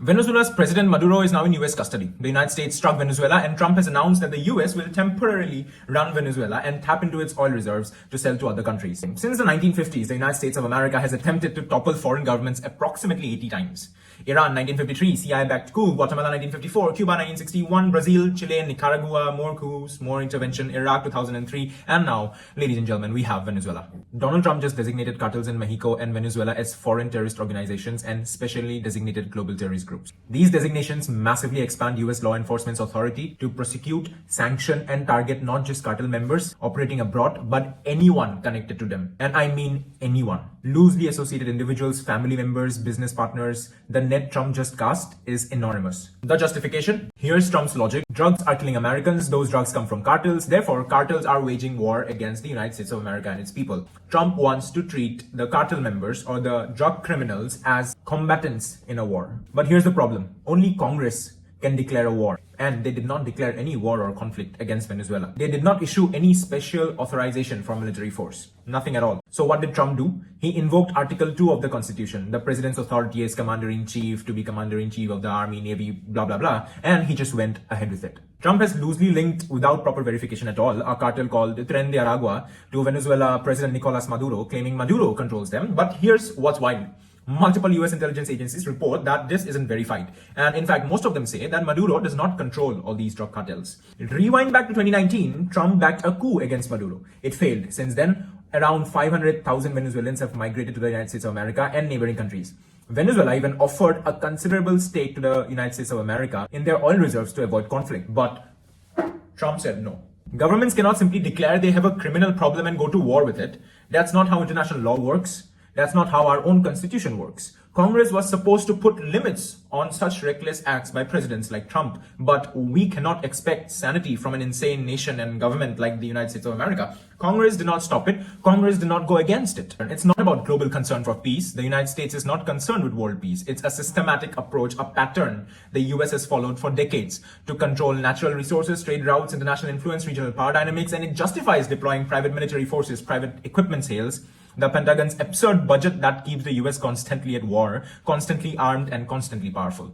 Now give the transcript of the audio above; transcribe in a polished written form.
Venezuela's President Maduro is now in US custody. The United States struck Venezuela, and Trump has announced that the US will temporarily run Venezuela and tap into its oil reserves to sell to other countries. Since the 1950s, the United States of America has attempted to topple foreign governments approximately 80 times. Iran 1953, CIA-backed coup, Guatemala 1954, Cuba 1961, Brazil, Chile, Nicaragua, more coups, more intervention, Iraq 2003, and now, ladies and gentlemen, we have Venezuela. Donald Trump just designated cartels in Mexico and Venezuela as foreign terrorist organizations and specially designated global terrorist groups. These designations massively expand US law enforcement's authority to prosecute, sanction, and target not just cartel members operating abroad, but anyone connected to them. And I mean anyone. Loosely associated individuals, family members, business partners. The net Trump just cast is enormous. The justification? Here's Trump's logic. Drugs are killing Americans. Those drugs come from cartels. Therefore, cartels are waging war against the United States of America and its people. Trump wants to treat the cartel members or the drug criminals as combatants in a war. But here's the problem. Only Congress can declare a war. And they did not declare any war or conflict against Venezuela. They did not issue any special authorization for military force. Nothing at all. So what did Trump do? He invoked Article 2 of the Constitution, the president's authority as commander-in-chief to be commander-in-chief of the army, navy, blah, blah, blah. And he just went ahead with it. Trump has loosely linked, without proper verification at all, a cartel called Tren de Aragua to Venezuela President Nicolas Maduro, claiming Maduro controls them. But here's what's wild. Multiple US intelligence agencies report that this isn't verified. And in fact, most of them say that Maduro does not control all these drug cartels. Rewind back to 2019, Trump backed a coup against Maduro. It failed. Since then, around 500,000 Venezuelans have migrated to the United States of America and neighboring countries. Venezuela even offered a considerable stake to the United States of America in their oil reserves to avoid conflict. But Trump said no. Governments cannot simply declare they have a criminal problem and go to war with it. That's not how international law works. That's not how our own constitution works. Congress was supposed to put limits on such reckless acts by presidents like Trump, but we cannot expect sanity from an insane nation and government like the United States of America. Congress did not stop it. Congress did not go against it. It's not about global concern for peace. The United States is not concerned with world peace. It's a systematic approach, a pattern the US has followed for decades to control natural resources, trade routes, international influence, regional power dynamics, and it justifies deploying private military forces, private equipment sales, the Pentagon's absurd budget that keeps the US constantly at war, constantly armed and constantly powerful.